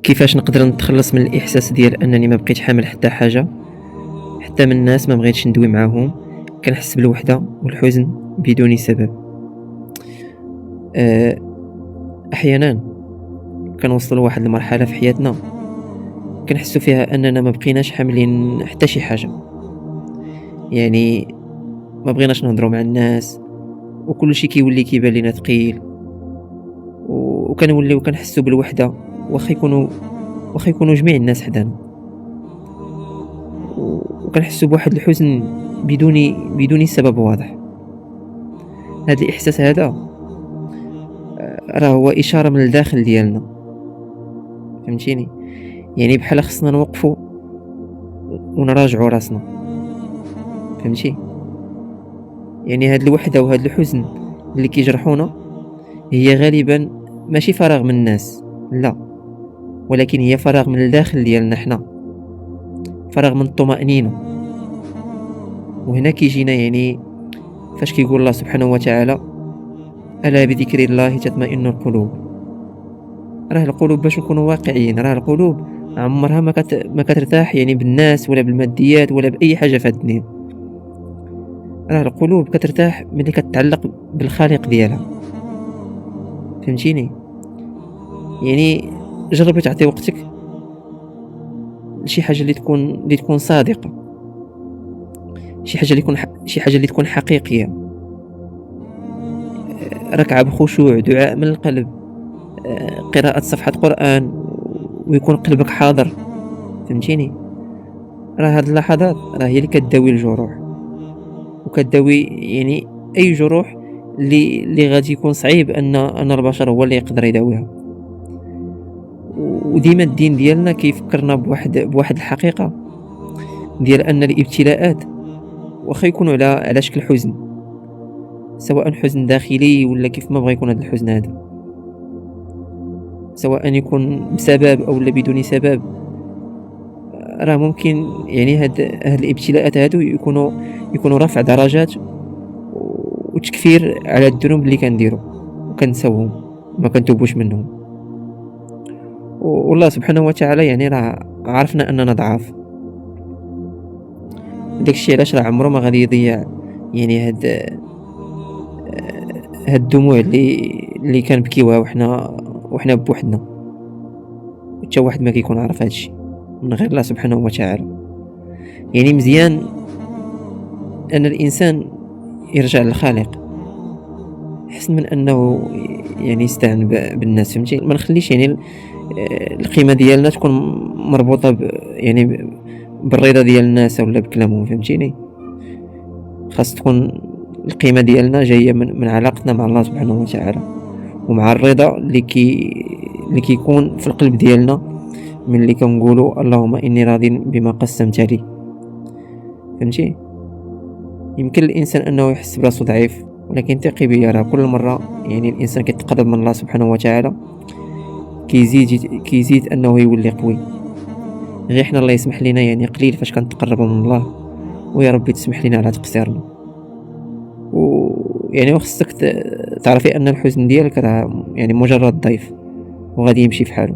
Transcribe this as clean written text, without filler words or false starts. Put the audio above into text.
كيفاش نقدر نتخلص من الاحساس ديال انني ما بقيت حامل حتى حاجه، حتى من الناس ما بغيتش ندوي معاهم. كنحس بالوحده والحزن بدون سبب. أه احيانا كنوصل لواحد المرحله في حياتنا كنحسوا فيها اننا ما بقيناش حاملين حتى شي حاجه. يعني ما بغيناش نهضروا مع الناس، وكل شيء كيولي كيبان لينا ثقيل، وكنوليو كنحسوا بالوحده. واخا يكونوا جميع الناس حدانا، وكنحسوا بواحد الحزن بدون سبب واضح. هذا الاحساس هذا راه هو اشاره من الداخل ديالنا، فهمتيني؟ يعني بحال خصنا نوقفوا ونراجعوا راسنا، فهمتي؟ يعني هاد الوحده وهاد الحزن اللي كيجرحونا هي غالبا ماشي فراغ من الناس، لا، ولكن هي فراغ من الداخل ديالنا حنا، فراغ من الطمأنينة. وهنا كيجينا يعني فاش كيقول الله سبحانه وتعالى: ألا بذكر الله تطمئن القلوب. راه القلوب، باش نكونوا واقعيين، راه القلوب عمرها ما كترتاح يعني بالناس ولا بالماديات ولا بأي حاجة في الدنيا. راه القلوب كترتاح ملي كتعلق بالخالق ديالها، فهمتيني؟ يعني جرب تعطي وقتك لشي حاجة اللي تكون صادقة، شي حاجة اللي تكون حقيقية. ركعة بخشوع، دعاء من القلب، قراءة صفحة قرآن، ويكون قلبك حاضر، فهمتيني؟ راه هاد اللحظات راه هي اللي كتداوي الجروح، وكتداوي يعني اي جروح اللي غادي يكون صعيب ان البشر هو اللي يقدر يداويها. وديما الدين ديالنا كيفكرنا بواحد الحقيقة ديال ان الابتلاءات واخا يكونوا على شكل حزن، سواء حزن داخلي ولا كيف ما بغى يكون هذا الحزن هذا، سواء يكون بسبب او لا بدون سبب، راه ممكن يعني هاد الابتلاءات هادو يكونوا رفع درجات وتكفير على الذنوب اللي كنديرو وكنساوهم، ما كنتوبوش منهم. والله سبحانه وتعالى يعني راه عرفنا اننا ضعاف، داكشي علاش راه عمره ما غادي يضيع يعني هاد الدموع اللي كنبكيوها وحنا بوحدنا. حتى واحد ما كيكون عارف هادشي من غير الله سبحانه وتعالى. يعني مزيان ان الانسان يرجع للخالق احسن من انه يعني يستعن بالناس، فهمتي؟ ما نخليش يعني القيمه ديالنا تكون مربوطه يعني بالرضا ديال الناس ولا بكلامهم، فهمتيني؟ خاص تكون القيمه ديالنا جايه من علاقتنا مع الله سبحانه وتعالى، ومع الرضا اللي كيكون في القلب ديالنا من اللي كنقولوا اللهم اني راض بما قسمت لي، فهمتي؟ يمكن الانسان انه يحس براسو ضعيف، ولكن ثقي بيا راه كل مره يعني الانسان كيتقرب من الله سبحانه وتعالى كيزيد انه يولي قوي. غير حنا الله يسمح لنا يعني قليل فاش كنتقربوا من الله، ويا ربي تسمح لنا على تقصيرنا. ويعني وخصك تعرفي ان الحزن ديالك راه يعني مجرد ضيف وغادي يمشي في حاله.